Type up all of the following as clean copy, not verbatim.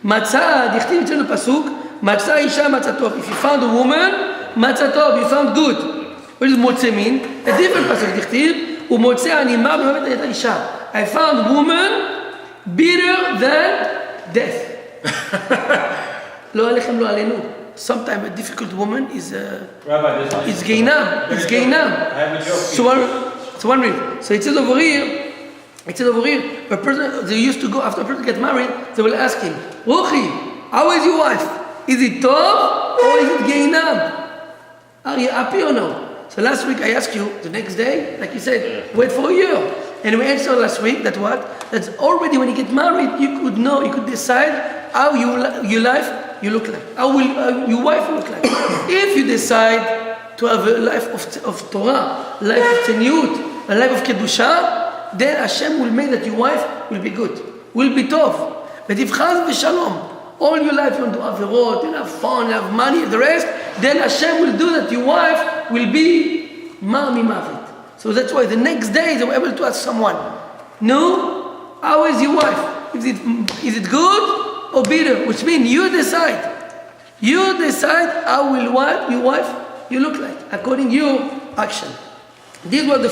מצא, דכתיב אצלנו פסוק, מצא אישה מצא טוב. If you found a woman, מצא טוב, you found good. What does מוצא mean? A different פסוק, דכתיב, ומוצא אני מר במוות את האישה. I found woman better than death. לא עליכם, לא עלינו. Sometimes a difficult woman is Rabbi, Gainam. It's Gainam. I have a joke. So one read. So it says over here, a person, they used to go, after a person gets married, they will ask him, Ruchi, how is your wife? Is it tov or is it Gainam? Are you happy or no? So last week I asked you, the next day, like you said, wait for a year. And we answered last week that what? That's already when you get married, you could know, you could decide how your life you look like. How will your wife look like? If you decide to have a life of Torah, life of Tzeniut, a life of Kedusha, then Hashem will make that your wife will be good, will be tov. But if Chaz v'Shalom, all your life you want to have aviad, you have fun, you have money, the rest, then Hashem will do that your wife will be mar mimavet. So that's why the next day they were able to ask someone, no, how is your wife? Is it good or bitter? Which means you decide. You decide how will your wife you look like according to your action. This was the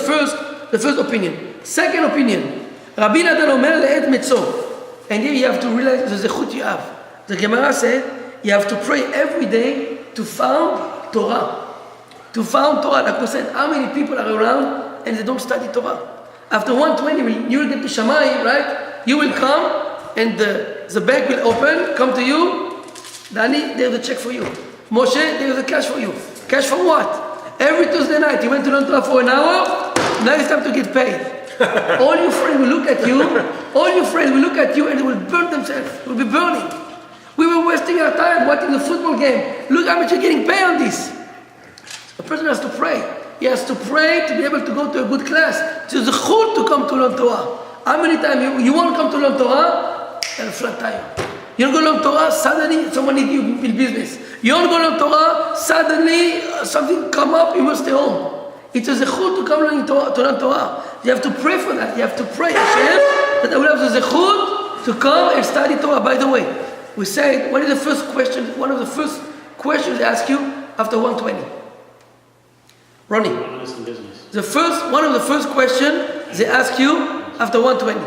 first opinion. Second opinion, Rabbi Natan Omer le'et metzor. And here you have to realize the zechut you have. The Gemara said you have to pray every day to found Torah. To found Torah, like we said, how many people are around and they don't study Torah? After 120, you will get to Shammai, right? You will come and the bag will open, come to you. Danny, there's a check for you. Moshe, there's a cash for you. Cash for what? Every Tuesday night, you went to learn Torah for an hour, now it's time to get paid. All your friends will look at you, and they will burn themselves, they will be burning. We were wasting our time watching the football game. Look how much you're getting paid on this. A person has to pray. He has to pray to be able to go to a good class. It's a zechut to come to learn Torah. How many times you want to come to learn Torah? You have a flat tire. You want to go learn Torah, suddenly someone needs you in business. You want to go learn Torah, suddenly something come up, you must stay home. It's a zechut to come learn Torah. You have to pray for that. You have to pray, Hashem, that I will have the zechut to come and study Torah. By the way, we said, what is the first question? One of the first questions they ask you after 120. Ronnie. One of the first questions they ask you after 120.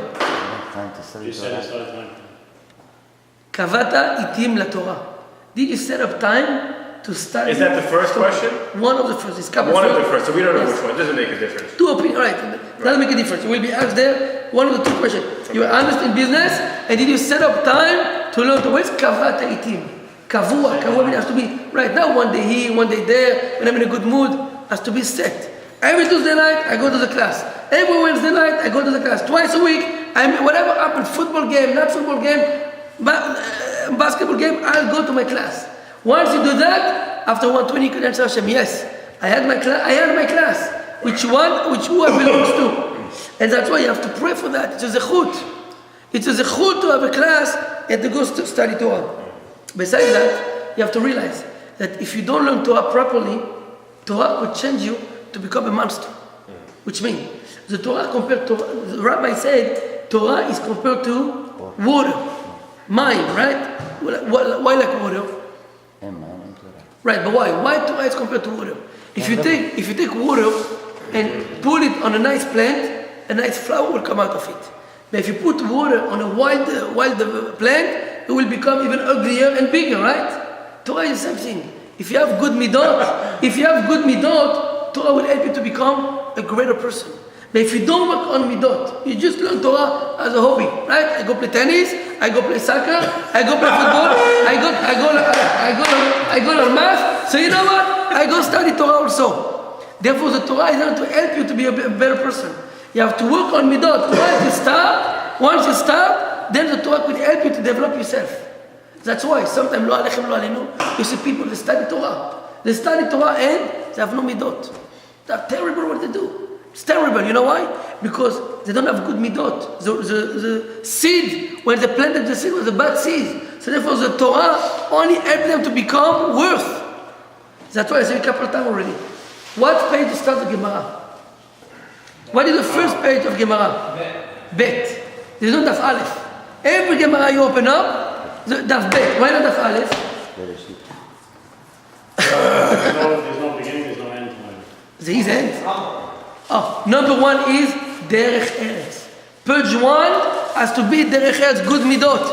You said it's not time. Kavata itim la Torah. Did you set up time to study? Is that the first question? One of the first. It's one of the first. So we don't know which one. It doesn't make a difference. Two opinions. Right. Doesn't make a difference. You will be asked there one of the two questions. Okay. You are honest in business, and did you set up time to learn? Where's kavata itim? Kavua. Kavua has to be right now. One day here, one day there. When I'm in a good mood, has to be set. Every Tuesday night, I go to the class. Every Wednesday night, I go to the class. Twice a week, whatever happens, football game, not football game, basketball game, I'll go to my class. Once you do that, after 120, you can answer Hashem, yes, I had my class. Which who I belongs to. And that's why you have to pray for that. It's a zechut. It's a zechut to have a class and to go study Torah. Besides that, you have to realize that if you don't learn Torah properly, Torah will change you to become a monster. Which means, the Torah compared to, the Rabbi said, Torah is compared to water. Mine, right? Why like water? Right, but why? Why Torah is compared to water? If you take water and put it on a nice plant, a nice flower will come out of it. But if you put water on a wild plant, it will become even uglier and bigger, right? Torah is the same thing. If you have good midot, Torah will help you to become a greater person. But if you don't work on midot, you just learn Torah as a hobby, right? I go play tennis, I go play soccer, I go play football, I go learn math. So you know what? I go study Torah also. Therefore, the Torah is not to help you to be a better person. You have to work on midot. Once you start, then the Torah will help you to develop yourself. That's why sometimes lo alechem lo alenu, you see people they study Torah. They study Torah and they have no midot. They're terrible what they do. It's terrible. You know why? Because they don't have good midot. The seed, when they planted the seed, was a bad seed. So therefore the Torah only helped them to become worth. That's why I said a couple of times already. What page starts the Gemara? What is the first page of Gemara? Bet. They don't have Aleph. Every Gemara you open up, דף ב', why not דף א'? There's no beginning, there's no end to it. There is end. Oh, number one is derech eretz. Purge one has to be derech eretz, good midot.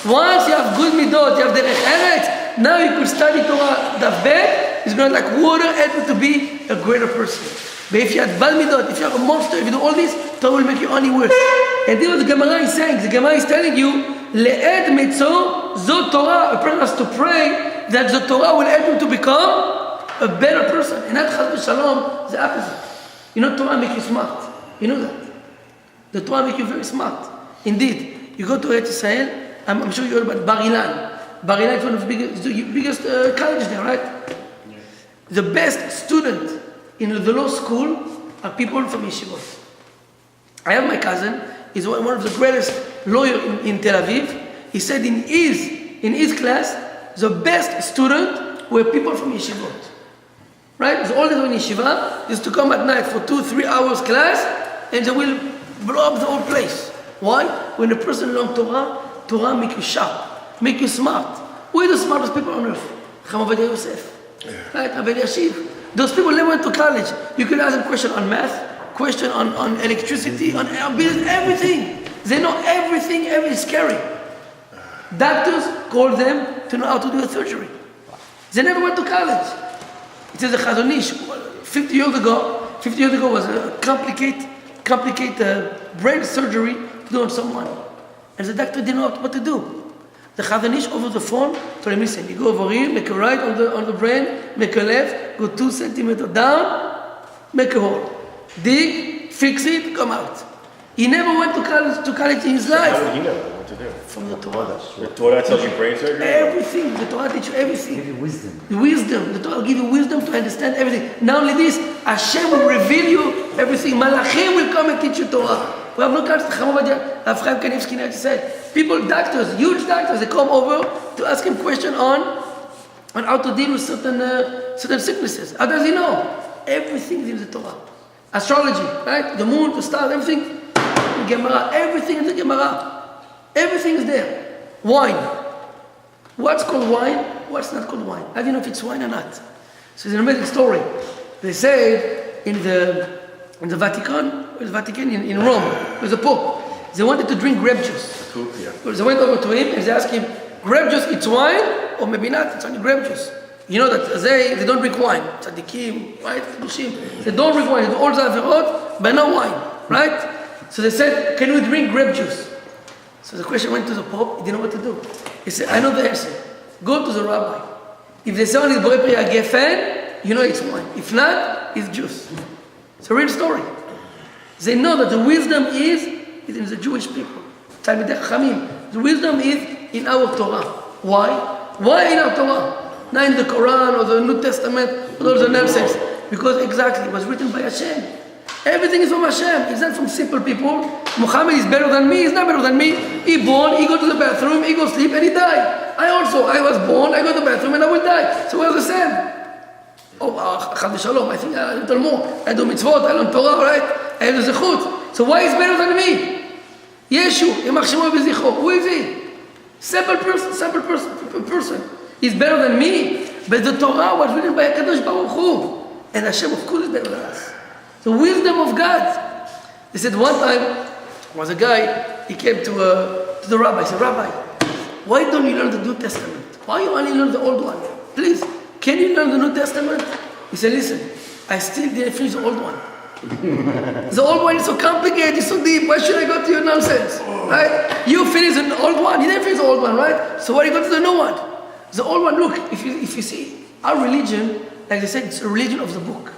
Once you have good midot, you have derech eretz, now you could study Torah daf bet, it's going to like water, help you to be a greater person. But if you have bad midot, if you have a monster, if you do all this, Torah will make you only worse. And this is what the Gemara is saying. The Gemara is telling you, le'ed mitzvah, zot Torah, a person has to pray that the Torah will help him to become a better person. And not chas v'shalom, the opposite. You know, Torah make you smart. You know that. The Torah make you very smart. Indeed. You go to Eretz Israel, I'm sure you heard about Bar Ilan. Bar Ilan is one of the biggest colleges there, right? Yeah. The best student in the law school are people from yeshivot. I have my cousin, he's one of the greatest lawyers in Tel Aviv. He said in his class, the best student were people from yeshivot. Right? So all they do in yeshiva is to come at night for 2-3 hours class, and they will blow up the whole place. Why? When a person learns Torah, Torah make you sharp, make you smart. Who are the smartest people on earth? Chacham Ovadia Yosef. Right? Rabbi Yashiv. Those people never went to college. You can ask them question on math, question on electricity, on business, everything. They know everything, scary. Doctors call them to know how to do a surgery. They never went to college. It is a Chazon Ish. 50 years ago was a complicated brain surgery to do on someone. And the doctor didn't know what to do. The Chazon Ish over the phone told him, listen, you go over here, make a right on the brain, make a left, go 2 centimeters down, make a hole. Dig, fix it, come out. He never went to college in his life. How would he know what to do? From the Torah. The Torah tells you brain surgery? Everything. The Torah teaches you everything. Give you wisdom. Wisdom. The Torah will give you wisdom to understand everything. Not only this, Hashem will reveal you everything. Malachim will come and teach you Torah. We have no kind of Chacham Ovadia, Rav Chaim Kanievsky said. People, doctors, huge doctors, they come over to ask him question on how to deal with certain sicknesses. How does he know? Everything is in the Torah. Astrology, right? The moon, the stars, everything. Gemara, everything in the Gemara. Everything is there. Wine. What's called wine? What's not called wine? How do you know if it's wine or not? So it's an amazing story. They say in the Vatican in Rome, there's a Pope. They wanted to drink grape juice. Pope, yeah. So they went over to him and they asked him, grape juice, it's wine? Or maybe not, it's only grape juice. You know that they don't drink wine. Tzadikim, right? They don't drink wine. They do all the aviad, but no wine, right? So they said, can we drink grape juice? So the question went to the Pope, he didn't know what to do. He said, I know the answer. Go to the Rabbi. If they say only Borei Pri Gefen, you know it's wine. If not, it's juice. It's a real story. They know that the wisdom is in the Jewish people. Talmidei Chachamim. The wisdom is in our Torah. Why? Why in our Torah? Not in the Quran or the New Testament or all the nonsense. Because exactly, it was written by Hashem. Everything is from Hashem. It's not from simple people. Muhammad is better than me. He's not better than me. He born, he go to the bathroom, he go sleep, and he die. I was born, I go to the bathroom, and I will die. So we're the same. Oh, chas v'shalom, I think a little more. I do mitzvot, I learn Torah, right? I have the zechut. So why is better than me? Yeshu, Yemach Shemo v'zicho. Who is he? Simple person. He's better than me. But the Torah was written by HaKadosh Baruch Hu. And Hashem, of course, is better than us. The wisdom of God. They said one time, was a guy, he came to the rabbi. He said, Rabbi, why don't you learn the New Testament? Why you only learn the old one? Please, can you learn the New Testament? He said, listen, I still didn't finish the old one. The old one is so complicated, it's so deep. Why should I go to your nonsense? Right? You finished the old one. You didn't finish the old one, right? So why do you go to the new one? The old one, look, if you see, our religion, like they said, it's a religion of the book.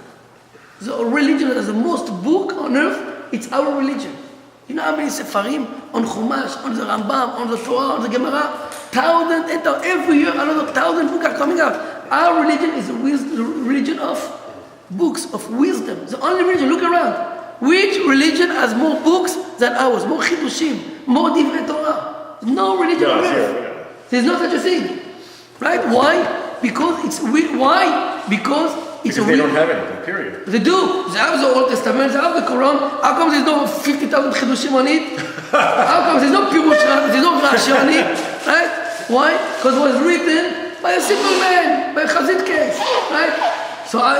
The religion that has the most book on earth, it's our religion. You know how many sefarim on Chumash, on the Rambam, on the Torah, on the Gemara? Thousands, every year another 1,000 books are coming out. Our religion is the religion of books, of wisdom. The only religion, look around. Which religion has more books than ours? More chidushim, more divrei Torah? No religion on earth. There's no such a thing. Right? Why? Because it's Because they don't have anything, period. They do. They have the Old Testament, they have the Quran. How come there's no 50,000 chidushim on it? How come there's no pirush, there's no rashi on it? Right? Why? Because it was written by a simple man, by a chazid case, right? So I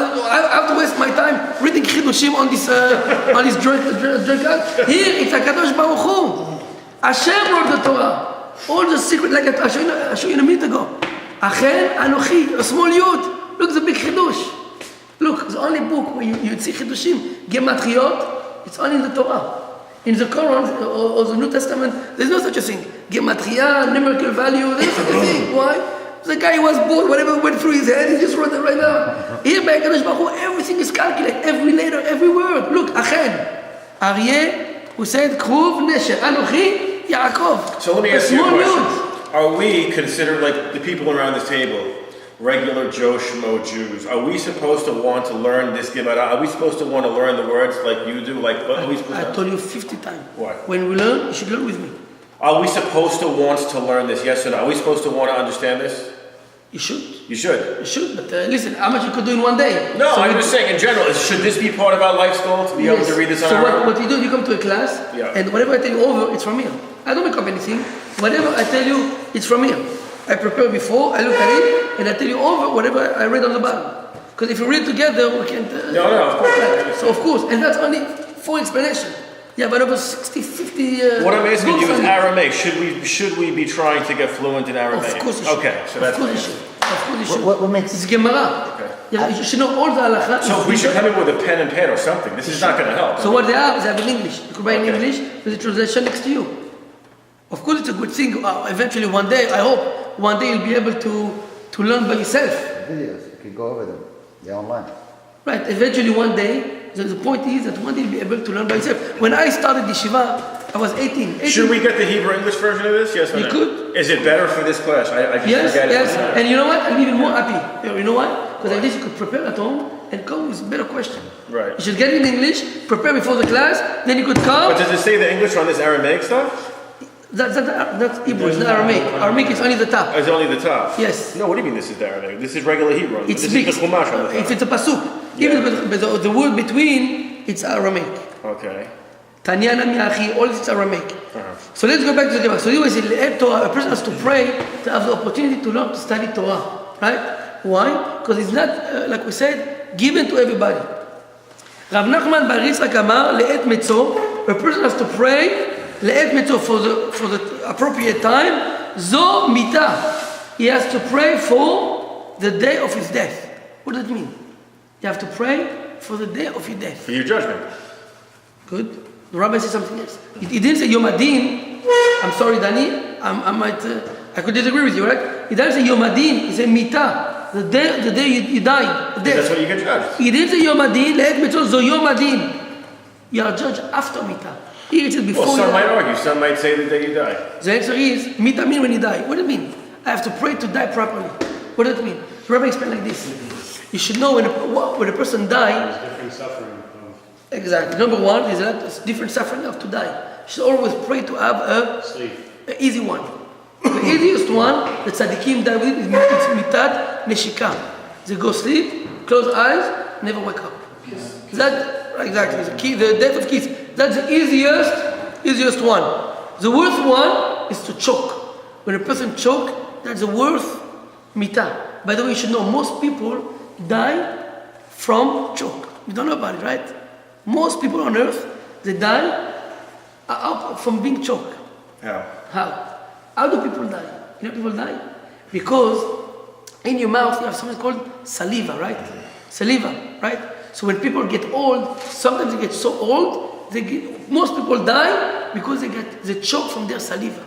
have to waste my time reading chidushim on this drink. Here it's a Kadosh Baruch Hu. Hashem wrote the Torah. All the secret, like I showed you a minute ago. Achen Anochi, a small yud. Look, it's a big chidush. Look, the only book where you see chidushim, gematriot, it's only in the Torah. In the Quran or the New Testament, there's no such a thing. Gematria, numerical value, there's no such a thing. Why? The guy was born, whatever went through his head, he just wrote it right now. Here by Kadosh Baruch Hu, everything is calculated, every letter, every word. Look, Achen, Aryeh, who said, Kruv, Nesher, Anochi, Yaakov. So let me ask you a question. Are we considered, like the people around this table, regular Joe Schmo Jews? Are we supposed to want to learn this Gemara? Are we supposed to want to learn the words like you do? Like what are we supposed to? I told you 50 times. What? When we learn, you should learn with me. Are we supposed to want to learn this? Yes or no? Are we supposed to want to understand this? You should. You should. You should, but listen, how much you could do in one day? No, So I'm just saying in general, should this be part of our lifestyle to be able to read this on so our own? what you do, you come to a class, Yeah. and whatever I tell you over, it's from here. I don't make up anything. Whatever I tell you, it's from here. I prepare before, I look at it, and I tell you over whatever I read on the bottom. Because if you read together, we can't... No, of course. Right. So of course, and that's only for explanation. Yeah, but over 60, 50... What I'm asking you books is on it. Aramaic. Should we be trying to get fluent in Aramaic? Of course you should. Okay, so that's Of course my you answer. should. Of course you should. What makes It's Gemara. Okay. Yeah, you should know all the halakha. So we should come in with a pen and pad or something. This is not going to help. So what they have is they have in English. You could buy in Okay. English with the translation next to you. Of course, it's a good thing. Eventually, one day, I hope, one day you'll be able to learn by yourself. videos? You can go over them. They're online. Right? Eventually, one day, the point is that one day you'll be able to learn by yourself. When I started yeshiva, I was 18. Should we get the Hebrew-English version of this? Yes or no? You could. Is it better for this class? I just Yes, forget yes. it. And you know what? I'm even more happy. You know why? Because at least you could prepare at home and come with a better question. Right. You should get it in English, prepare before the class, then you could come. But does it say the English on this Aramaic stuff? That's Hebrew, it's not Aramaic. Aramaic is only the top. Or is it only the top? Yes. No, what do you mean this is the Aramaic? This is regular Hebrew. It's this mixed. is the Chumash on the top. If it's a pasuk, even but the word between, it's Aramaic. Okay. Tanyana miachi, all it's Aramaic. Uh-huh. So let's go back to the Gemara. So anyway, Torah, a person has to pray to have the opportunity to learn to study Torah, right? Why? Because it's not, like we said, given to everybody. Rav Nachman bar Yitzchak amar le'et metzor, a person has to pray le'et metzor for the appropriate time. Zo mita, he has to pray for the day of his death. What does that mean? You have to pray for the day of your death. For your judgment. Good. The rabbi said something else. He didn't say Yom Adin. I'm sorry, Danny. I could disagree with you, right? He didn't say Yom Adin. He said Mita. The day you die. The death. That's what you get judged. He didn't say Yom Adin. Le'et mitzvot zo Yom Adin. You are judged after Mita. Here it says before Well, you some die. might argue. Some might say the day you die. The answer is Mita mean when you die. What does it mean? I have to pray to die properly. What does it mean? The rabbi explained like this. You should know when a person dies. There's different suffering. Exactly. Number one is that it's different suffering of to die. You should always pray to have Sleep. an easy one. The easiest one that tzaddikim die with is mitat neshika. They go sleep, close eyes, never wake up. That exactly the death of kiss. That's the easiest one. The worst one is to choke. When a person choke, that's the worst mita. By the way, you should know most people die from choke. You don't know about it, right? Most people on earth, they die from being choked. How? How do people die? You know people die? Because in your mouth you have something called saliva, right? Saliva, right? So when people get old, sometimes they get so old, most people die because they choke from their saliva.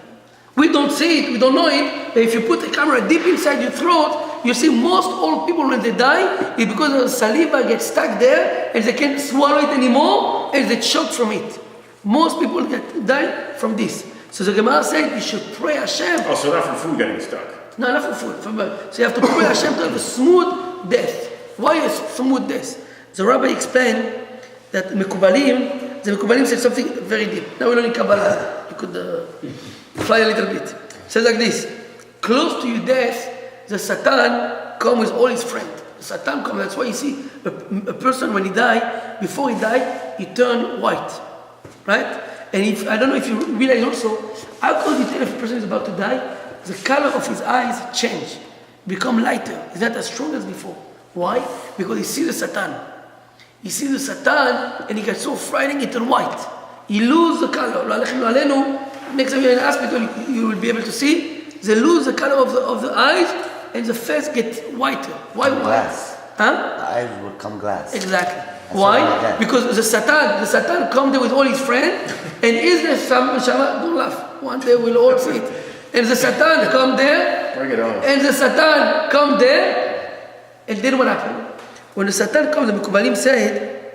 We don't see it, we don't know it, but if you put a camera deep inside your throat, you see most old people when they die, it's because the saliva gets stuck there and they can't swallow it anymore and they choke from it. Most people die from this. So the Gemara said you should pray Hashem. Oh, so not from food getting stuck. No, not for food. So you have to pray Hashem to have a smooth death. Why a smooth death? The rabbi explained that the Mekubalim said something very deep. Now we learn in Kabbalah. You could fly a little bit. It says like this. Close to your death, the Satan comes with all his friends. The Satan comes. That's why you see a person when he died, before he died, he turned white. Right? And I don't know if you realize also, how could you tell if a person is about to die? the color of his eyes change, become lighter. He's not as strong as before. Why? Because he sees the Satan. He sees the Satan and he gets so frightening it turns white. He loses the color. Next time you're in the hospital, you will be able to see. They lose the color of the eyes and the face gets whiter. Why white? Glass. Huh? The eyes will come glass. Exactly. That's Why? what I get. Because the Satan come there with all his friends, and is there some don't laugh. One day we'll all see it. And the Satan come there, Bring it on. and the Satan come there, and then what happened? When the Satan comes, the Mekubalim said,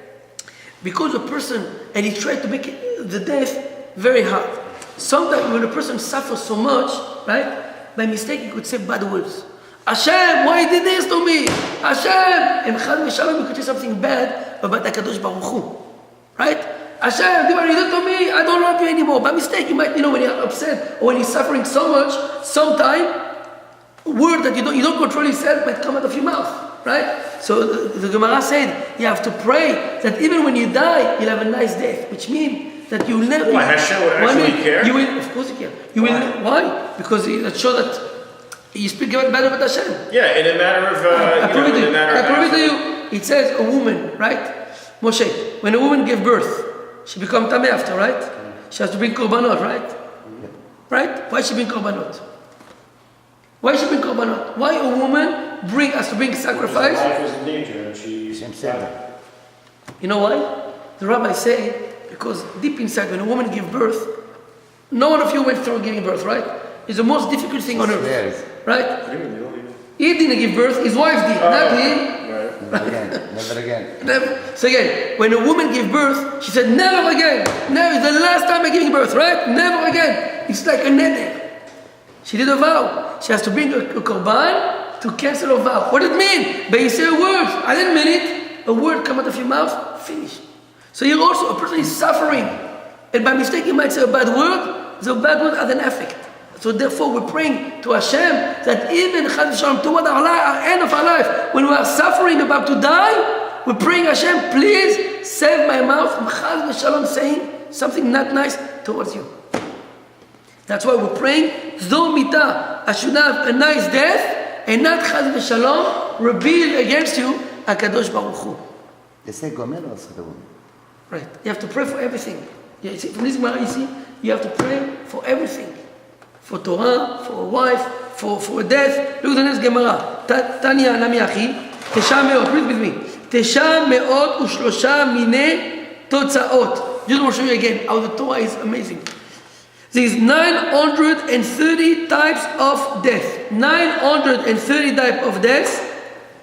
because a person, and he tried to make the death very hard. Sometimes when a person suffers so much, right, by mistake he could say bad words. Hashem, why did this to me? Hashem! And Chad v'Shalom, you could say something bad about HaKadosh Baruch Hu. Right? Hashem, do what you did to me, I don't love you anymore. By mistake, you might, when you're upset or when you're suffering so much, sometime a word that you don't control yourself might come out of your mouth. Right? So the Gemara said, you have to pray that even when you die, you'll have a nice death, which means that you will never... Why? Hashem would actually care? You will, of course you can. You will, why? Because it shows that you speak bad about Hashem. Yeah, in a matter of, I prove it to you. It says a woman, right? Moshe, when a woman gives birth, she becomes tameh after, right? She has to bring korbanot, right? Right? Why she bring korbanot? Why she bring korbanot? Why a woman has to bring sacrifice? Her life is in danger and she... You know why? The rabbis say, because deep inside, when a woman gives birth, no one of you went through giving birth, right? It's the most difficult thing on earth. Yes. Right? He didn't give birth, his wife did, not him. Never again. Never again. Never. So again, when a woman gave birth, she said, never again. Never. It's the last time I'm giving birth, right? Never again. It's like a neder. She did a vow. She has to bring a korban to cancel a vow. What did it mean? But you say a word. I didn't mean it. A word come out of your mouth, finish. So here also, a person is suffering. And by mistake, you might say a bad word. The bad word has an effect. So therefore, we're praying to Hashem that even toward our end of our life, when we are suffering, about to die, we're praying Hashem, please save my mouth from saying something not nice towards you. That's why we're praying, Zo mita, I should have a nice death, and not chaz v'shalom, rebel against you, HaKadosh Baruch Hu. They say gomer or sotavun. Right. You have to pray for everything. You see, from this Gemara, you see, you have to pray for everything. For Torah, for a wife, for a death. Look at the next Gemara. Tanya nami achi, 900, read with me. 903 mine totzaot. Just want to show you again how the Torah is amazing. There's 930 types of death. 930 type of death.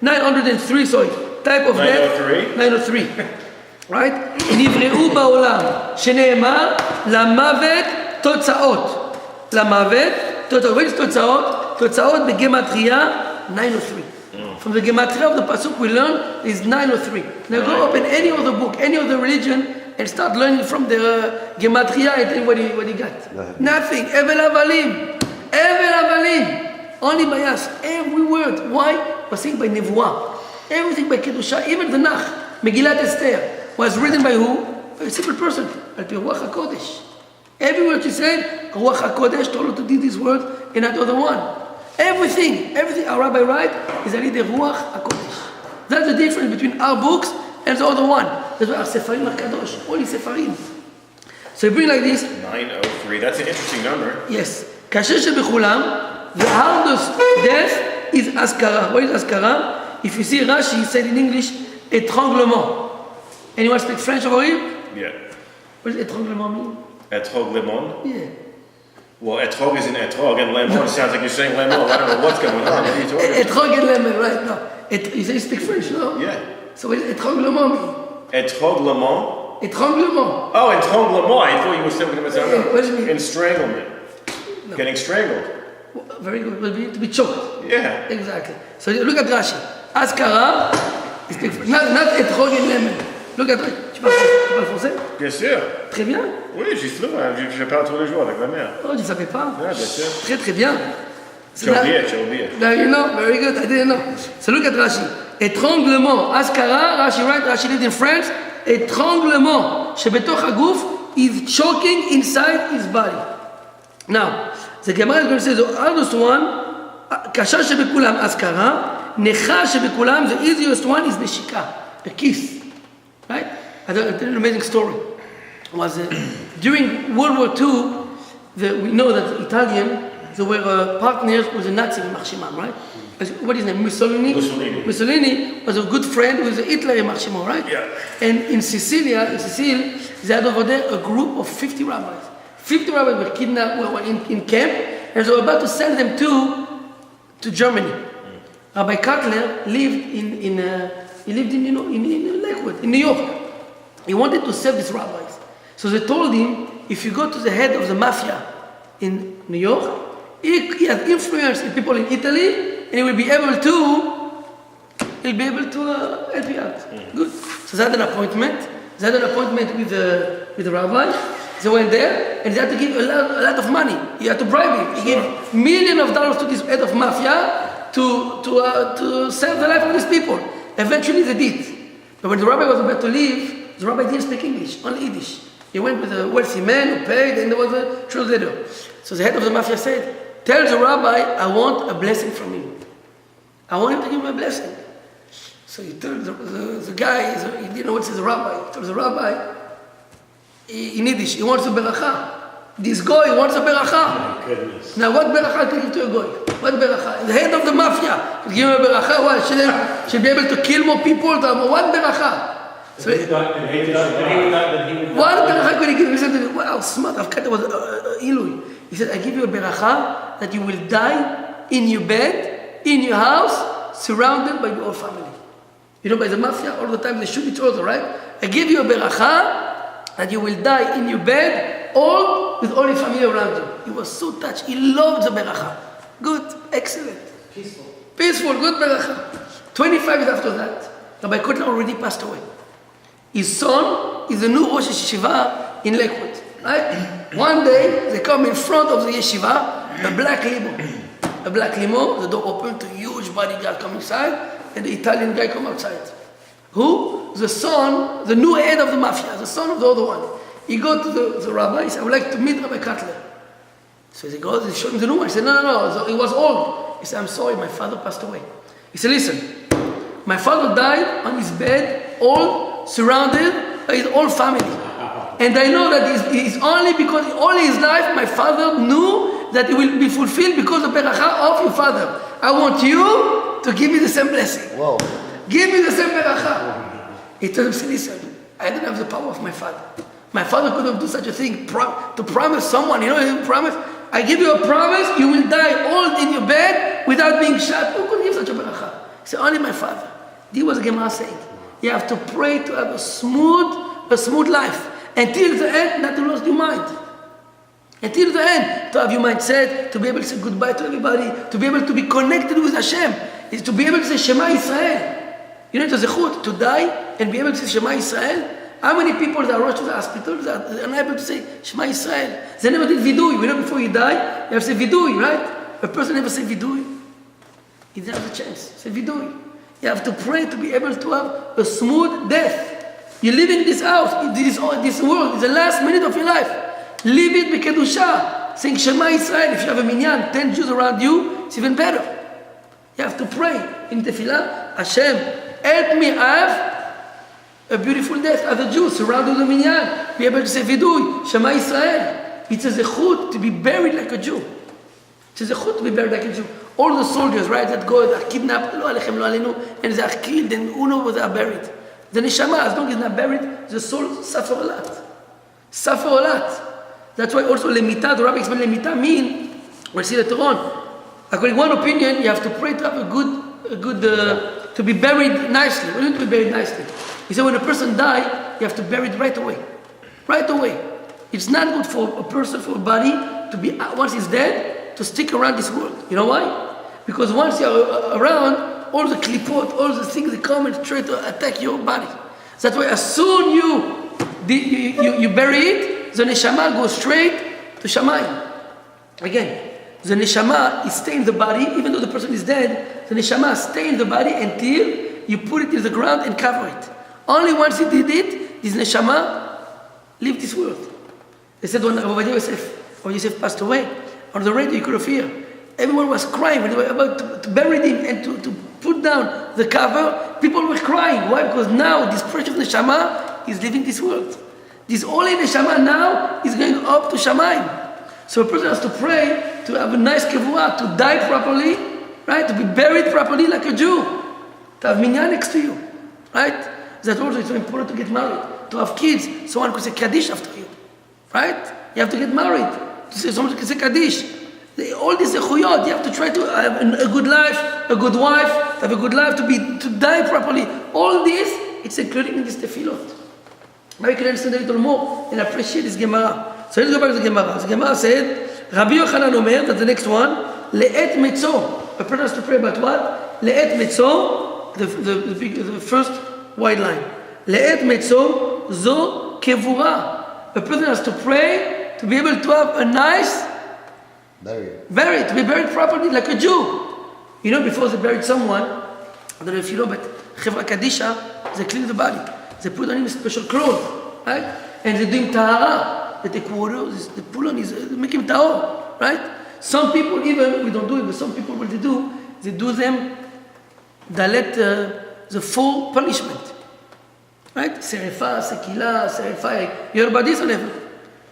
903, sorry. Type of death. 903. Right? נבראו בעולם, שנאמר, למוות תוצאות. למוות, תוצאות. What is תוצאות? תוצאות בגמטריה, 903. From the gematria of the pasuk we learn is 903. Now go open any other book, any other religion, and start learning from the gematria and think what you got. Nothing. Evel avalim. Evel avalim. Only by us. Every word. Why? Was seen by Nevuah. Everything by Kedusha. Even the Nach. Megillat Esther was written by who? By a simple person. By Ruach HaKodesh. Every word she said, Ruach HaKodesh told her to do this word and not the other one. Everything our rabbi write is only the Ruach HaKodesh. That's the difference between our books and the other one. That's why our Sefarim are Kadosh. Only Sefarim. So you bring like this. 903. That's an interesting number. Yes. Kasher shebekulam, the hardest death is Askara. What is Askara? If you see Rashi, he said in English, étranglement. Anyone speak French over here? Yeah. What does étranglement mean? Etrog lemon? Yeah. Well, etrog is an etrog, and lemon sounds like you're saying lemon. I don't know what's going on. What are you talking about? Étrog and lemon, right? No. You say you speak French, no? Yeah. So what does étranglement mean? Etrog lemon? Étranglement. Oh, etranglement. I thought you were saying What does it mean? Estranglement. No. Getting strangled. Very good. To be choked. Yeah. Exactly. So look at Rashi. Askara, not étrog and lemon. Look at Rashi. Tu parles français? Bien sûr. Très bien. Oui, je parle tous les jours avec ma mère. Oh, tu ne savais pas? Yeah, bien sûr. Très très bien. J'ai oublié. Now you know, very good, I didn't know. So look at Rashi. Étranglement. Askara, Rashi writes, Rashi lived in France. Étranglement. שבתוך הגוף is choking inside his body. Now, the Gemara is going to say the hardest one, קשה שבכולם אזכרה, נכה שבכולם, the easiest one is נשיקה, a kiss. Right? I tell you an amazing story. Was during World War II, we know that the Italian, they were partners with the Nazi יימח שמם, right? What is his name? Mussolini? Mussolini was a good friend with Hitler יימח שמו, right? Yeah. And in Sicily, they had over there a group of 50 rabbis. 50 rabbis were kidnapped, were in camp, and they were about to send them to Germany. Rabbi Cutler lived in Lakewood, in New York. He wanted to save these rabbis. So they told him, if you go to the head of the mafia in New York, he has influence in people in Italy, and he will be able to help you out. Good. So they had an appointment. With the rabbi. They went there, and they had to give a lot of money. He had to bribe him. He gave millions of dollars to this head of mafia to save the life of these people. Eventually they did. But when the rabbi was about to leave, the rabbi didn't speak English, only Yiddish. He went with a wealthy man who paid, and there was a translator. So the head of the mafia said, tell the rabbi I want a blessing from him. I want him to give me a blessing. So he told the guy, he didn't know what says the rabbi. He told the rabbi, in Yiddish, he wants a beracha. This guy wants a beracha. My goodness. Now what beracha can give to a guy? What beracha? The head of the mafia can give him a beracha. What? Should be able to kill more people? What beracha? So what beracha could he give? He said, wow, smart. I've cut it was Ilui. He said, I give you a beracha that you will die in your bed, in your house, surrounded by your whole family. You know, by the mafia, all the time they shoot each other, right? I give you a beracha that you will die in your bed, with all your family around you. He was so touched. He loved the beracha. Good, excellent. Peaceful, good beracha. 25 years after that, Rabbi Kotler already passed away. His son is the new Rosh Yeshiva in Lakewood, right? One day, they come in front of the yeshiva, a black limo, the door opened, a huge bodyguard come inside, and the Italian guy come outside. Who? The son, the new head of the mafia, the son of the other one. He go to the rabbi, he said, I would like to meet Rabbi Cutler. So he goes, he showed him the new one. He said, no, so he was old. He said, I'm sorry, my father passed away. He said, listen, my father died on his bed, old, surrounded by his whole family. And I know that it's only because all his life my father knew that it will be fulfilled because of the beracha of your father. I want you to give me the same blessing. Whoa. Give me the same beracha. He told him, listen, I don't have the power of my father. My father couldn't do such a thing, to promise someone, he promise, I give you a promise, you will die old in your bed without being shot. Who could give such a beracha? He said, only my father. This was Gemara saying. You have to pray to have a smooth life. Until the end, not to lose your mind. Until the end, to have your mind set, to be able to say goodbye to everybody, to be able to be connected with Hashem, is to be able to say Shema Yisrael. You know, it's a zechut to die and be able to say Shema Yisrael. How many people that rush to the hospital that are unable to say Shema Yisrael? They never did vidui. You know, before you die, you have to say vidui, right? A person never say vidui. He didn't have the chance. Say vidui. You have to pray to be able to have a smooth death. You live in this house, this world, it's the last minute of your life. Live it b'kedusha, saying Shema Yisrael. If you have a minyan, 10 Jews around you, it's even better. You have to pray in tefillah, Hashem, help me have a beautiful death as a Jew, surrounded with a minyan, be able to say vidui, Shema Yisrael. It's a zechut to be buried like a Jew. It's a zechut to be buried like a Jew. All the soldiers, right, that go, they're kidnapped, lo alechem, lo alenu, and they're killed, and who knows where they're buried. The neshama, as long as it's not buried, the soul suffer a lot. That's why also lemita, the rabbi explained lemita mean, we'll see later on. According to one opinion, you have to pray to have a good to be buried nicely. What do you mean to be buried nicely? He said when a person dies, you have to bury it right away. Right away. It's not good for a person, for a body, to be, once he's dead, to stick around this world. You know why? Because once you're around, all the klipot, all the things that come and try to attack your body. That's why as soon you bury it, the neshama goes straight to Shamayim. Again, the neshama is staying in the body, even though the person is dead, the neshama stays in the body until you put it in the ground and cover it. Only once you did it, this neshama leave this world. They said when Rabbi Yosef passed away, on the radio, you could have heard. Everyone was crying when they were about to bury him and to put down the cover. People were crying. Why? Because now this precious neshama is leaving this world. This holy neshama now is going up to Shamayim. So a person has to pray to have a nice kevurah, to die properly, right? To be buried properly like a Jew. To have minyan next to you, right? That's also it's so important to get married. To have kids, someone could say Kaddish after you, right? You have to get married. Someone can say Kaddish. All these zechuyot, you have to try to have a good life, a good wife, have a good life, to die properly. All this, it's included in this tefillot. Now you can understand a little more and appreciate this Gemara. So let's go back to the Gemara. The Gemara said, Rabbi Yochanan Omer, that's the next one, le'et metzor. A person has to pray about what? Le'et metzor, the first white line. Le'et metzor, zo kevurah. A person has to pray to be able to have a nice buried, to be buried properly like a Jew. You know, before they buried someone, I don't know if you know, but Chevra Kadisha, they clean the body. They put on him special clothes, right? And they're doing tahara. They take water, they pull on his, they make him tahor, right? Some people even, we don't do it, but some people, what they do them, they let the full punishment, right? Serifa, sekila, serifa. You heard about this or never?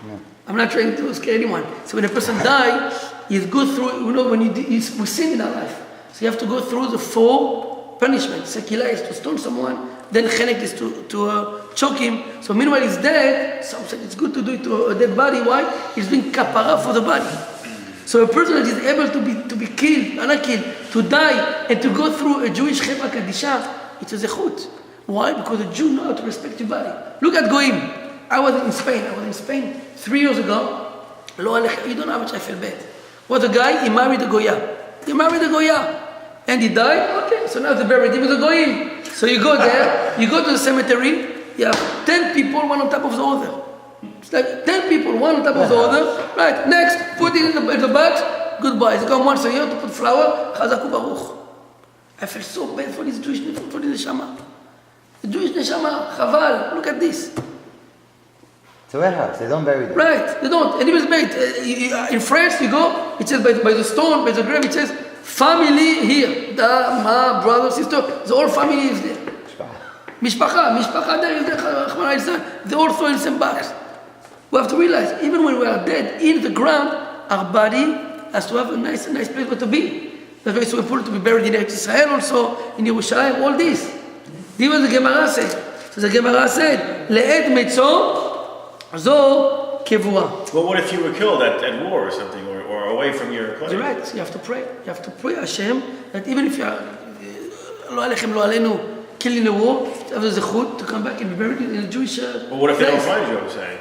No. I'm not trying to scare anyone. So when a person dies, you go through, you know, we sin in our life. So you have to go through the four punishments. Sekila is to stone someone, then chenek is to choke him. So meanwhile he's dead, some said it's good to do it to a dead body. Why? He's doing kapara for the body. So a person that is able to be killed, not killed, to die, and to go through a Jewish chevra kadisha, it's a zechut. Why? Because a Jew knows how to respect your body. Look at Goyim. I was in Spain 3 years ago. You don't know how much I feel bad. What a guy, he married a Goya. And he died, okay, so now they buried him with a Goyim. So you go there, you go to the cemetery, you have 10 people, one on top of the other. It's like 10 people, one on top of the other. Right, next, put it in the box, goodbye. They come once a year to put flower, Chazaku Baruch. I feel so bad for this Jewish, for this neshama. The Jewish neshama, Chaval, look at this. It's a warehouse, they don't bury them. Right, they don't. And even buried. In France, you go, it says by the stone, by the grave, it says, family here. Ma, brother, sister, the whole family is there. Mishpacha there is there. They all throw in the same box. We have to realize, even when we are dead in the ground, our body has to have a nice place where to be. That's why it's so important to be buried in Eretz Israel also, in Yerushalayim, all this. This was the Gemara said. So the Gemara said, le'ed metzor, zo kevurah. Well, what if you were killed at war or something, or away from your place? You're right. You have to pray. You have to pray Hashem that even if you are lo alechem lo alenu, killed in a war, you have the zechut to come back and be buried in a Jewish Well, what if they don't find you, I'm saying?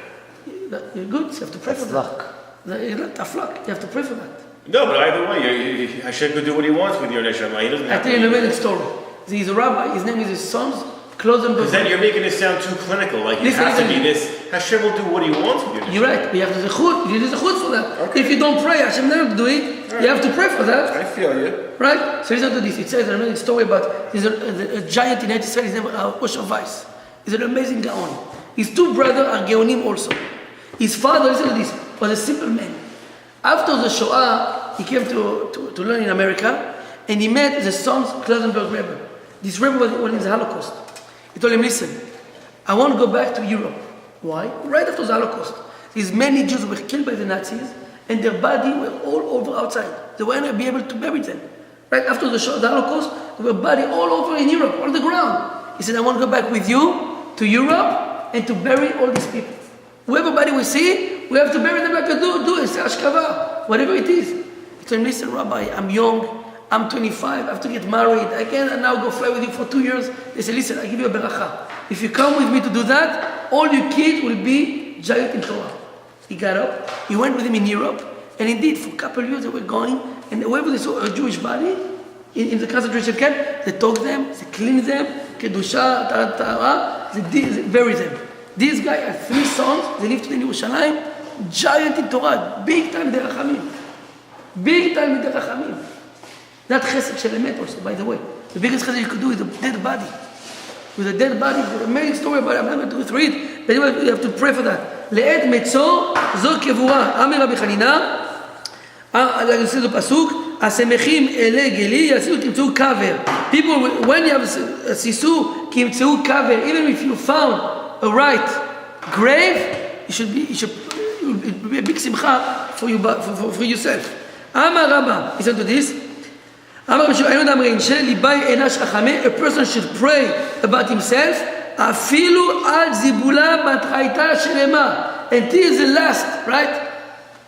You're good. You have to pray for that. Luck. Tough luck. You have to pray for that. No, but either way, Hashem could do what he wants with your neshama. He doesn't have I tell you an amazing story. He's a rabbi. His name is his son's clothes and because then you're making it sound too clinical. Like it has to be this. Hashem will do what he wants with your neshama. You're right. But you have to zechut. You need zechut for that. Okay. If you don't pray, Hashem never do it. Right. You have to pray for that. I feel you. Right? So listen to this. It says an amazing story about there's a giant in Israel. His name is Osher Weiss. He's an amazing gaon. His two brothers are geonim also. His father, listen to this, was a simple man. After the Shoah, he came to learn in America, and he met the son's Klausenberg Rebbe. This Rebbe was in the Holocaust. He told him, listen, I want to go back to Europe. Why? Right after the Holocaust. These many Jews were killed by the Nazis, and their body were all over outside. They were not be able to bury them. Right after the Holocaust, there were bodies all over in Europe, on the ground. He said, I want to go back with you to Europe and to bury all these people. Whoever body we see, we have to bury them like a do say ashkava, whatever it is. He told him, listen, Rabbi, I'm young, I'm 25, I have to get married, I can't now go fly with you for 2 years. They said, listen, I give you a beracha. If you come with me to do that, all your kids will be giant in Torah. He got up, he went with him in Europe, and indeed, for a couple of years they were going, and wherever they saw a Jewish body, in the concentration camp, they took them, they cleaned them, kedusha, tahara, they bury them. These guys have 3 sons, they live today in Yerushalayim, giant in Torah, big time derachamim. Big time derachamim. That chesed shel emet also, by the way. The biggest chesed you could do is a dead body. With a dead body, there's an amazing story about it, I'm not going to go through it, but anyway, you have to pray for that. Le'ed metzor, zo kevurah. Amir Rabbi Chanina, like it says the pasuk, "Asemechim ele geli yasiu timtzeu kaver." People, when you have a sisu, timtzeu kaver. Even if you found a right grave, it will be a big simcha for you, for yourself. Amar Rabba, listen to this. A person should pray about himself until the last, right,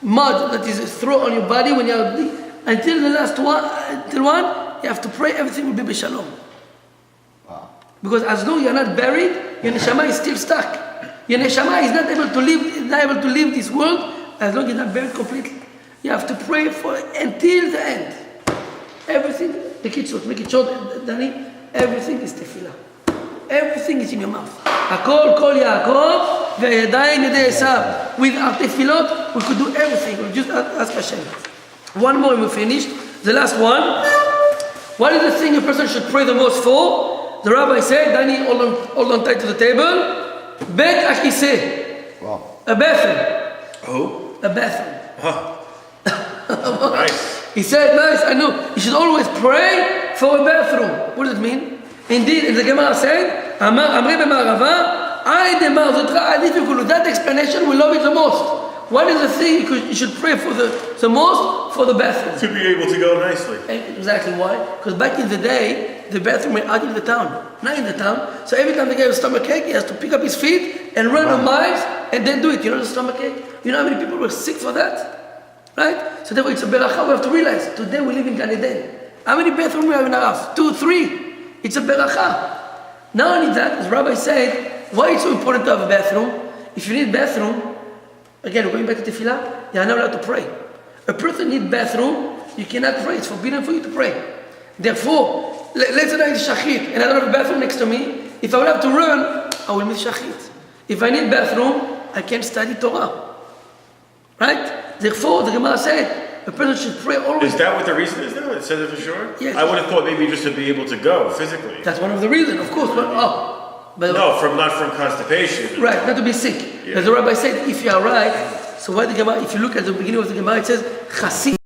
mud that is thrown on your body when you are until the last one, you have to pray everything will be b'shalom. Wow. Because as long as you are not buried, your neshama is still stuck. Your neshama is not able to leave this world as long as you're not buried completely. You have to pray for until the end. Everything, the kitzot, make it short, Danny, everything is tefillah. Everything is in your mouth. Akol kol Yaakov ve'yadayim yedei Esav. With our tefillot, we could do everything. We just ask Hashem. One more and we finish. The last one. What is the thing a person should pray the most for? The rabbi said, Danny, hold on tight to the table. Bet akiseh. Wow. A bathroom. Oh? A bathroom. Huh. Nice. He said, nice, I know. You should always pray for a bathroom. What does it mean? Indeed, in the Gemara said, that explanation we love it the most. What is the thing you should pray for the most? For the bathroom. To be able to go nicely. Exactly why? Because back in the day, the bathroom were out in the town, not in the town. So every time they gave a stomachache, he has to pick up his feet and run a mile and then do it. You know the stomachache? You know how many people were sick for that? Right? So therefore it's a beracha. We have to realize, today we live in Gan Eden. How many bathrooms we have in our house? 2, 3. It's a beracha. Not only that, as Rabbi said, why it's so important to have a bathroom? If you need bathroom, again, we're going back to tefillah, you are not allowed to pray. A person needs bathroom, you cannot pray. It's forbidden for you to pray. Therefore, let's say I need shachit and I don't have a bathroom next to me. If I will have to run, I will miss shachit. If I need bathroom, I can't study Torah. Right? Therefore, the Gemara said, a person should pray always. Is that what the reason is though? It says it for sure? Yes. I would have thought maybe just to be able to go physically. That's one of the reasons, of course. But, but No, not from constipation. right, not to be sick. Yeah. As the rabbi said, if you are right, so why the Gemara, if you look at the beginning of the Gemara, it says, Chassid.